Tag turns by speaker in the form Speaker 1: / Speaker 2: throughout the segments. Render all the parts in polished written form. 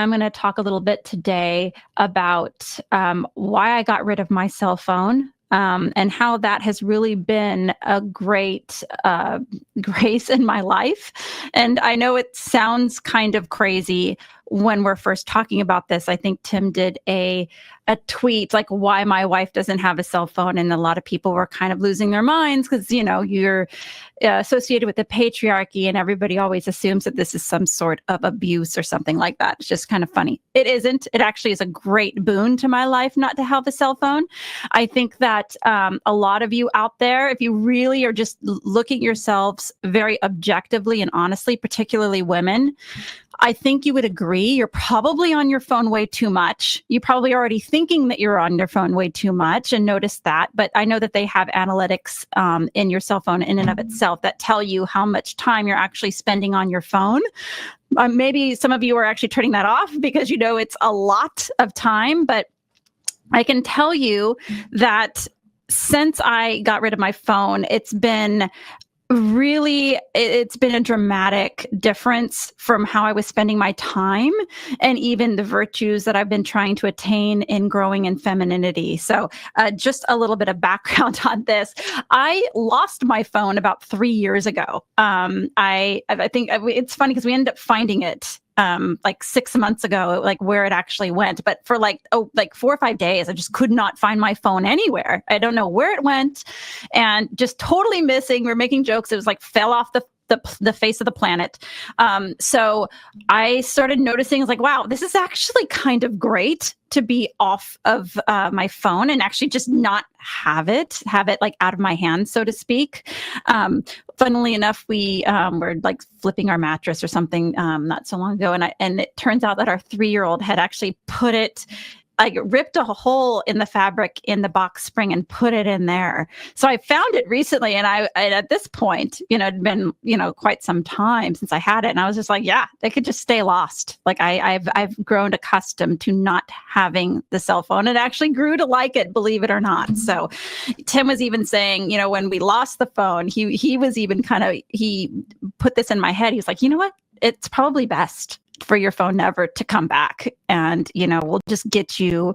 Speaker 1: I'm going to talk a little bit today about why I got rid of my cell phone. And how that has really been a great grace in my life. And I know it sounds kind of crazy when we're first talking about this. I think Tim did a tweet like why my wife doesn't have a cell phone, and a lot of people were kind of losing their minds because you're associated with the patriarchy, and everybody always assumes that this is some sort of abuse or something like that. It's just kind of funny. It isn't. It actually is a great boon to my life not to have a cell phone. I think that a lot of you out there, if you really are just looking at yourselves very objectively and honestly, particularly women, I think you would agree you're probably on your phone way too much. You probably already thinking that you're on your phone way too much and notice that. But I know that they have analytics in your cell phone in and of itself that tell you how much time you're actually spending on your phone. Maybe some of you are actually turning that off because you know it's a lot of time. But I can tell you that since I got rid of my phone, it's been a dramatic difference from how I was spending my time and even the virtues that I've been trying to attain in growing in femininity. So just a little bit of background on this. I lost my phone about 3 years ago. I think it's funny because we ended up finding it like 6 months ago, like where it actually went. But for like 4 or 5 days, I just could not find my phone anywhere. I don't know where it went and just totally missing. We're making jokes. It was like fell off the face of the planet. So I started noticing, like, wow, this is actually kind of great to be off of my phone and actually just not have it like out of my hands, so to speak. Funnily enough, we were like flipping our mattress or something not so long ago, and it turns out that our 3-year-old had actually put it, like ripped a hole in the fabric in the box spring and put it in there. So I found it recently, and I at this point, it'd been quite some time since I had it, and I was just like, yeah, they could just stay lost. Like I've grown accustomed to not having the cell phone, and actually grew to like it, believe it or not. So Tim was even saying, when we lost the phone, he was even he put this in my head. He was like, you know what? It's probably best for your phone never to come back. And, we'll just get you,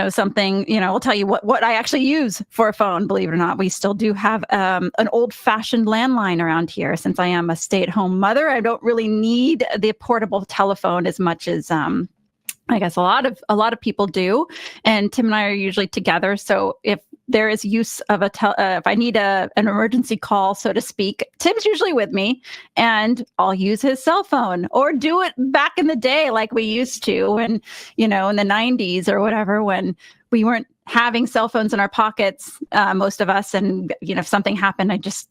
Speaker 1: something, we'll tell you what I actually use for a phone. Believe it or not, we still do have an old fashioned landline around here. Since I am a stay-at-home mother, I don't really need the portable telephone as much as, I guess a lot of people do. And Tim and I are usually together. So if there is use of if I need an emergency call, so to speak, Tim's usually with me, and I'll use his cell phone, or do it back in the day like we used to, when, in the 90s or whatever, when we weren't having cell phones in our pockets, most of us. And, if something happened, I just,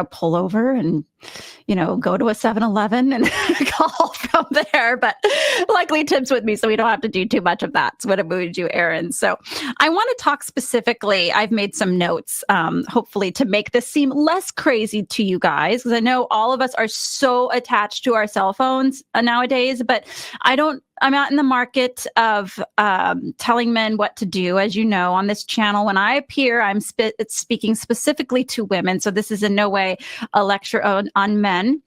Speaker 1: pull over and, go to a 7-Eleven and call from there. But luckily Tim's with me, so we don't have to do too much of that. It's what we do errands. So I want to talk specifically. I've made some notes, hopefully to make this seem less crazy to you guys, because I know all of us are so attached to our cell phones nowadays, but I'm not in the market of telling men what to do. As you know, on this channel, when I appear, I'm speaking specifically to women. So this is in no way a lecture on men,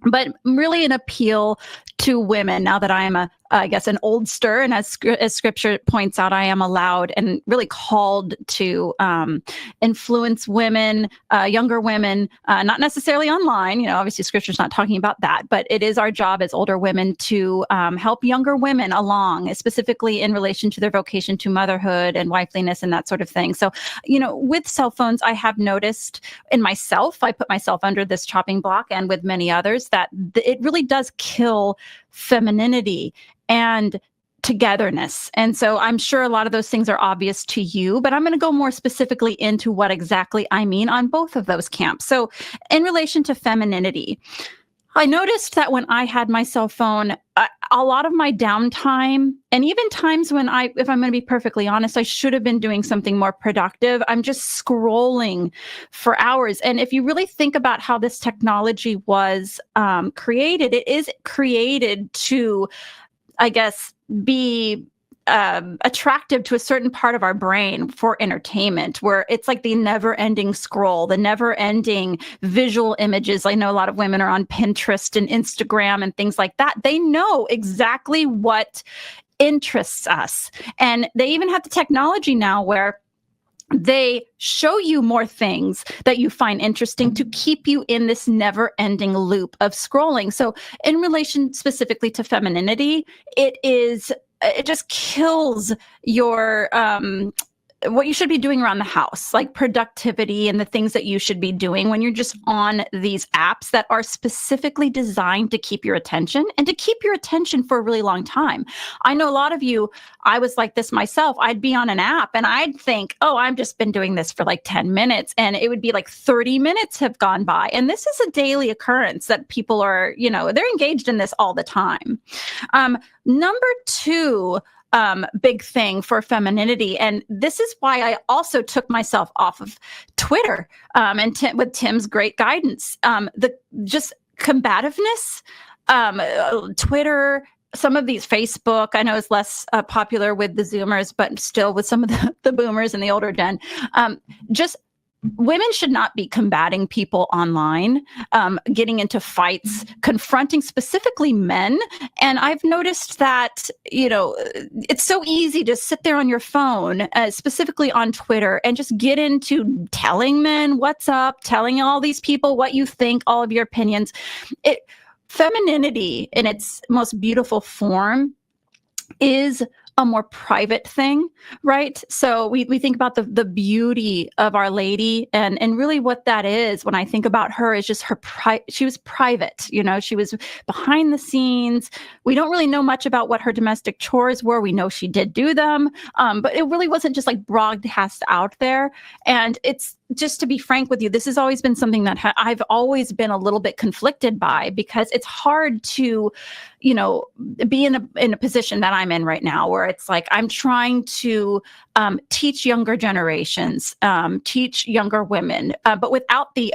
Speaker 1: but really an appeal to women. Now that I am an oldster, and as scripture points out, I am allowed and really called to influence women, younger women, not necessarily online. Obviously scripture's not talking about that, but it is our job as older women to help younger women along, specifically in relation to their vocation to motherhood and wifeliness and that sort of thing. So, with cell phones, I have noticed in myself, I put myself under this chopping block, and with many others, that it really does kill femininity and togetherness. And so I'm sure a lot of those things are obvious to you, but I'm going to go more specifically into what exactly I mean on both of those camps. So in relation to femininity, I noticed that when I had my cell phone, a lot of my downtime, and even times when if I'm going to be perfectly honest, I should have been doing something more productive, I'm just scrolling for hours. And if you really think about how this technology was created, it is created to, I guess, be attractive to a certain part of our brain for entertainment, where it's like the never-ending scroll, the never-ending visual images. I know a lot of women are on Pinterest and Instagram and things like that. They know exactly what interests us. And they even have the technology now where they show you more things that you find interesting to keep you in this never-ending loop of scrolling. So in relation specifically to femininity, it just kills your what you should be doing around the house, like productivity and the things that you should be doing when you're just on these apps that are specifically designed to keep your attention and to keep your attention for a really long time. I know a lot of you, I was like this myself. I'd be on an app and I'd think, oh, I've just been doing this for like 10 minutes. And it would be like 30 minutes have gone by. And this is a daily occurrence that people are, they're engaged in this all the time. Number two, big thing for femininity. And this is why I also took myself off of Twitter, and with Tim's great guidance, the just combativeness, Twitter, some of these Facebook, I know is less popular with the Zoomers, but still with some of the boomers and the older gen, just women should not be combating people online, getting into fights, confronting specifically men. And I've noticed that, it's so easy to sit there on your phone, specifically on Twitter, and just get into telling men what's up, telling all these people what you think, all of your opinions. Femininity in its most beautiful form is a more private thing, right? So we think about the beauty of Our Lady, and really what that is, when I think about her, is just she was private, she was behind the scenes. We don't really know much about what her domestic chores were. We know she did do them, but it really wasn't just like broadcast out there. And it's, just to be frank with you, this has always been something that I've always been a little bit conflicted by, because it's hard to, be in a position that I'm in right now, where it's like I'm trying to teach younger generations, teach younger women, but without the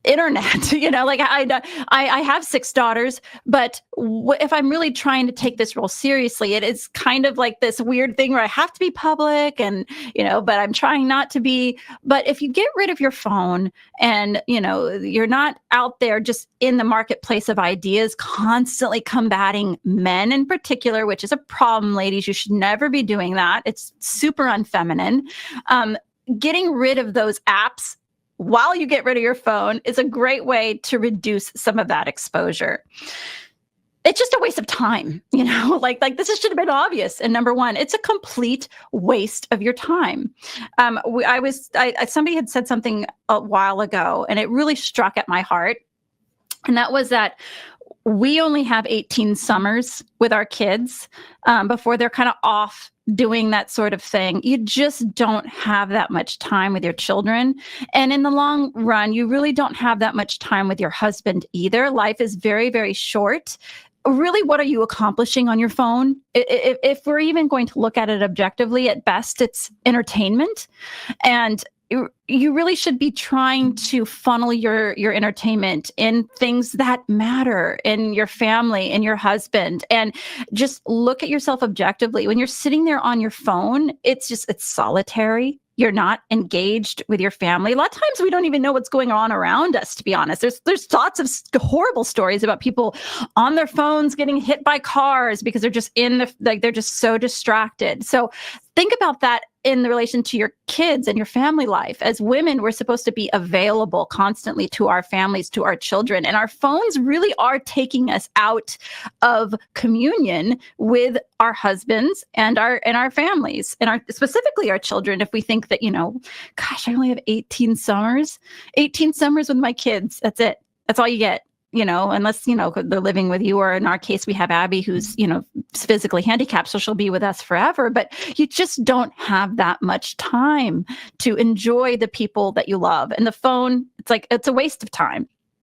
Speaker 1: internet. Like I have 6 daughters, but if I'm really trying to take this role seriously, it is kind of like this weird thing where I have to be public, and but I'm trying not to be. But if you get rid of your phone, and you're not out there just in the marketplace of ideas, constantly combating men in particular, which is a problem, ladies. You should never be doing that. It's super unfeminine. Getting rid of those apps while you get rid of your phone is a great way to reduce some of that exposure. It's just a waste of time, like this should have been obvious. And number one, it's a complete waste of your time. Somebody had said something a while ago, and it really struck at my heart. And that was that we only have 18 summers with our kids before they're kind of off doing that sort of thing. You just don't have that much time with your children. And in the long run, you really don't have that much time with your husband either. Life is very, very short. Really, what are you accomplishing on your phone? If we're even going to look at it objectively, at best, it's entertainment. And you really should be trying to funnel your entertainment in things that matter, in your family, in your husband, and just look at yourself objectively. When you're sitting there on your phone, it's solitary. You're not engaged with your family. A lot of times we don't even know what's going on around us, to be honest. There's lots of horrible stories about people on their phones getting hit by cars because they're just they're just so distracted. So think about that in relation to your kids and your family life. As women, we're supposed to be available constantly to our families, to our children. And our phones really are taking us out of communion with our husbands and our families, and specifically our children. If we think that, gosh, I only have 18 summers with my kids. That's it. That's all you get. Unless, they're living with you, or in our case, we have Abby, who's, physically handicapped, so she'll be with us forever. But you just don't have that much time to enjoy the people that you love. And the phone, it's a waste of time.